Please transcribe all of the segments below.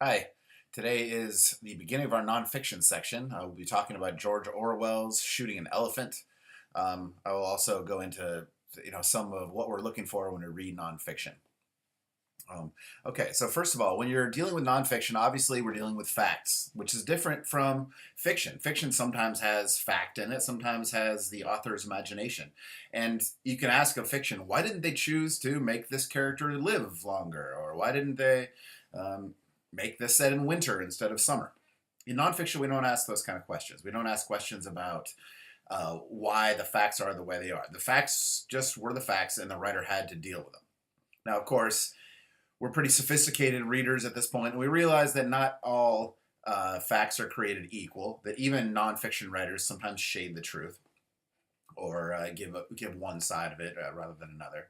Hi, today is the beginning of our nonfiction section. I will be talking about George Orwell's Shooting an Elephant. I will also go into some of what we're looking for when we read nonfiction. Um, okay, so first of all, when you're dealing with nonfiction, obviously we're dealing with facts, which is different from fiction. Fiction sometimes has fact in it, sometimes has the author's imagination. And you can ask of fiction, why didn't they choose to make this character live longer? Or why didn't they um, make this set in winter instead of summer? In nonfiction, we don't ask those kind of questions. We don't ask questions about why the facts are the way they are. The facts just were the facts, and the writer had to deal with them. Now, of course, we're pretty sophisticated readers at this point, and we realize that not all facts are created equal, that even nonfiction writers sometimes shade the truth or give one side of it rather than another.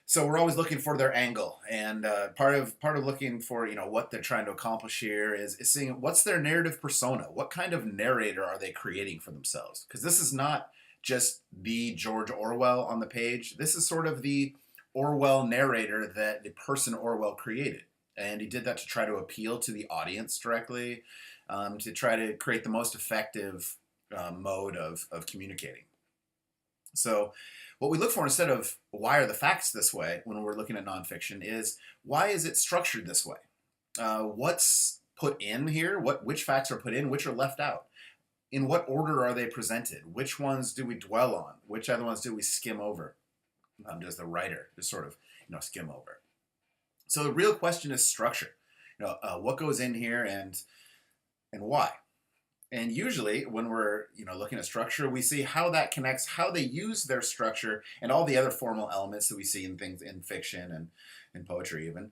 So we're always looking for their angle, and part of looking for what they're trying to accomplish here is seeing what's their narrative persona, what kind of narrator are they creating for themselves? Because this is not just the George Orwell on the page. This is sort of the Orwell narrator that the person Orwell created, and he did that to try to appeal to the audience directly, to try to create the most effective mode of communicating. So, what we look for instead of why are the facts this way when we're looking at nonfiction is why is it structured this way? What's put in here? Which facts are put in? Which are left out? In what order are they presented? Which ones do we dwell on? Which other ones do we skim over? Does the writer just sort of skim over? So the real question is structure. What goes in here and why? And usually, when we're looking at structure, we see how that connects, how they use their structure, and all the other formal elements that we see in things in fiction and in poetry, even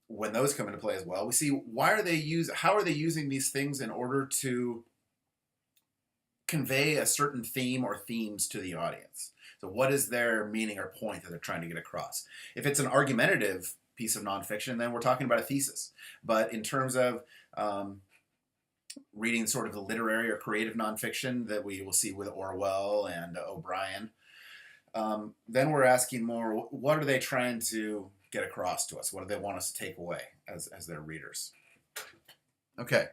when those come into play as well. We see how are they using these things in order to convey a certain theme or themes to the audience. So, what is their meaning or point that they're trying to get across? If it's an argumentative piece of nonfiction, then we're talking about a thesis. But in terms of reading sort of the literary or creative nonfiction that we will see with Orwell and O'Brien, then we're asking more, what are they trying to get across to us? What do they want us to take away as their readers? Okay,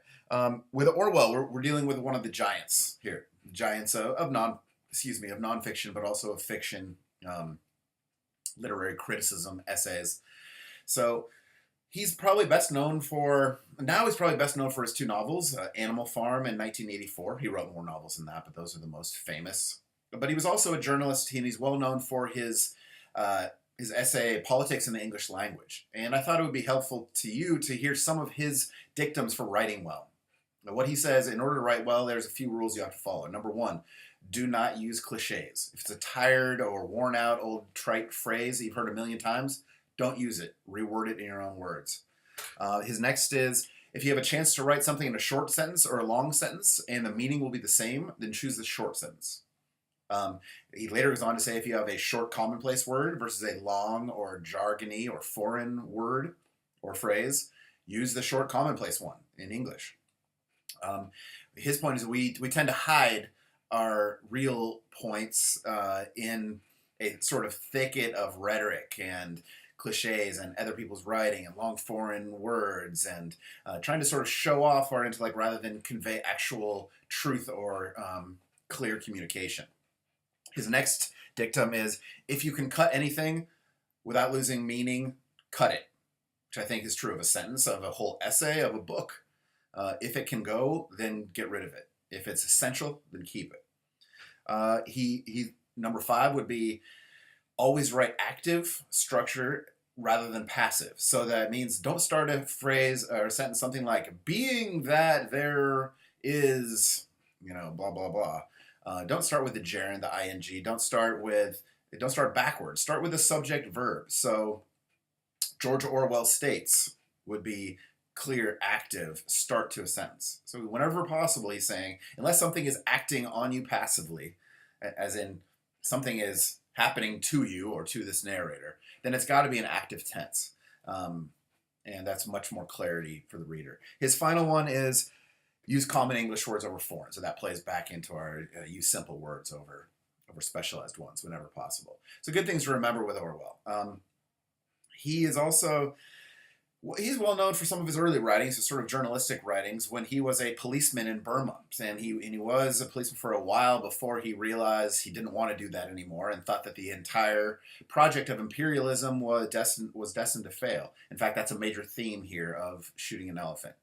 with Orwell, we're dealing with one of the giants here, giants of nonfiction, but also of fiction, literary criticism, essays. So he's probably best known for his two novels, Animal Farm in 1984. He wrote more novels than that, but those are the most famous. But he was also a journalist, and he's well known for his essay Politics in the English Language. And I thought it would be helpful to you to hear some of his dictums for writing well. Now, what he says, in order to write well, there's a few rules you have to follow. Number one, do not use cliches. If it's a tired or worn out old trite phrase that you've heard a million times, don't use it. Reword it in your own words. His next is, if you have a chance to write something in a short sentence or a long sentence and the meaning will be the same, then choose the short sentence. He later goes on to say, if you have a short commonplace word versus a long or jargony or foreign word or phrase, use the short commonplace one in English. His point is we tend to hide our real points in a sort of thicket of rhetoric and cliches and other people's writing and long foreign words and trying to sort of show off our intellect rather than convey actual truth or clear communication. His next dictum is, if you can cut anything without losing meaning, cut it, which I think is true of a sentence, of a whole essay, of a book. If it can go, then get rid of it. If it's essential, then keep it. He number 5 would be always write active structure rather than passive. So that means don't start a phrase or a sentence something like, being that there is, blah, blah, blah. Don't start with the gerund, the ing. Don't start backwards. Start with the subject verb. So George Orwell states would be clear, active start to a sentence. So whenever possible, he's saying, unless something is acting on you passively, as in something is happening to you or to this narrator, then it's got to be an active tense. And that's much more clarity for the reader. His final one is use common English words over foreign. So that plays back into our use simple words over specialized ones whenever possible. So good things to remember with Orwell. He is also Well, he's well known for some of his early writings, his sort of journalistic writings, when he was a policeman in Burma. And he was a policeman for a while before he realized he didn't want to do that anymore and thought that the entire project of imperialism was destined to fail. In fact, that's a major theme here of Shooting an Elephant.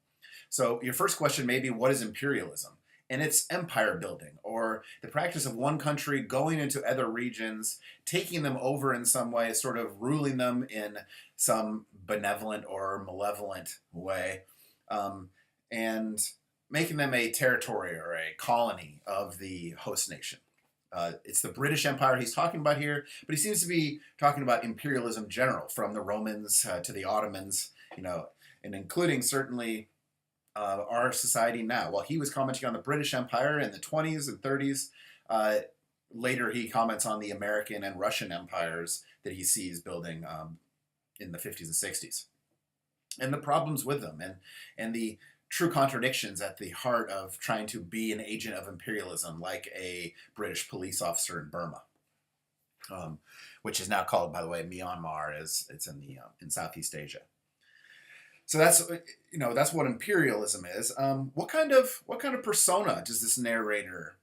So your first question may be, what is imperialism? And it's empire building, or the practice of one country going into other regions, taking them over in some way, sort of ruling them in some benevolent or malevolent way, um, and making them a territory or a colony of the host nation. It's the British Empire he's talking about here, but he seems to be talking about imperialism general, from the Romans to the Ottomans, and including certainly our society now. While he was commenting on the British Empire in the 20s and 30s, later he comments on the American and Russian empires that he sees building in the 50s and 60s. And the problems with them, and the true contradictions at the heart of trying to be an agent of imperialism, like a British police officer in Burma, which is now called, by the way, Myanmar, as it's in Southeast Asia. So that's what imperialism is. What kind of persona does this narrator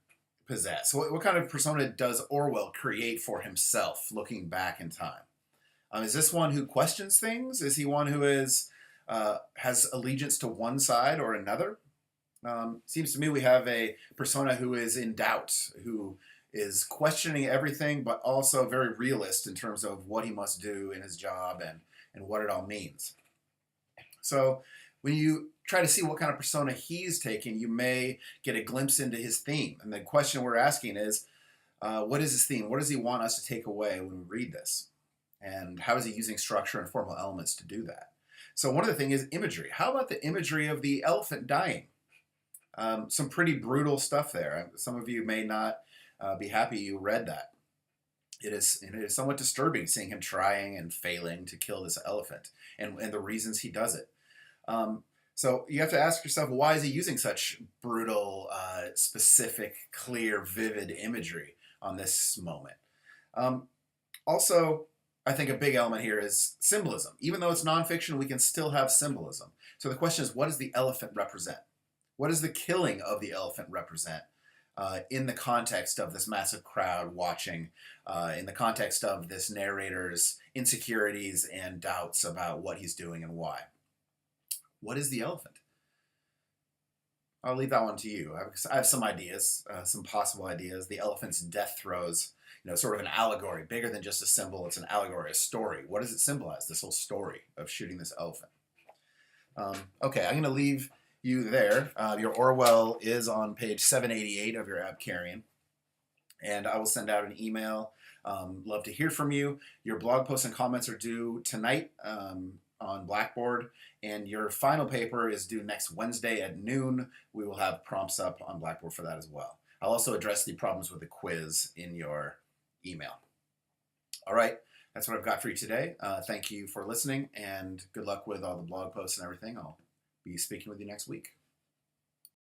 possess? What kind of persona does Orwell create for himself, looking back in time? Is this one who questions things? Is he one who has allegiance to one side or another? Seems to me we have a persona who is in doubt, who is questioning everything, but also very realist in terms of what he must do in his job and what it all means. So when you try to see what kind of persona he's taking, you may get a glimpse into his theme. And the question we're asking is, what is his theme? What does he want us to take away when we read this? And how is he using structure and formal elements to do that? So one of the things is imagery. How about the imagery of the elephant dying? Some pretty brutal stuff there. Some of you may not be happy you read that. It is somewhat disturbing seeing him trying and failing to kill this elephant, and the reasons he does it. So you have to ask yourself, why is he using such brutal, specific, clear, vivid imagery on this moment? Also, I think a big element here is symbolism. Even though it's nonfiction, we can still have symbolism. So the question is, what does the elephant represent? What does the killing of the elephant represent in the context of this massive crowd watching, in the context of this narrator's insecurities and doubts about what he's doing and why? What is the elephant? I'll leave that one to you. I have some ideas, some possible ideas. The elephant's death throes, sort of an allegory, bigger than just a symbol. It's an allegory, a story. What does it symbolize, this whole story of shooting this elephant? Okay, I'm going to leave you there. Your Orwell is on page 788 of your Abkarian, and I will send out an email. Love to hear from you. Your blog posts and comments are due tonight on Blackboard, and your final paper is due next Wednesday at noon. We will have prompts up on Blackboard for that as well. I'll also address the problems with the quiz in your email. All right, that's what I've got for you today. Thank you for listening, and good luck with all the blog posts and everything. I'll be speaking with you next week.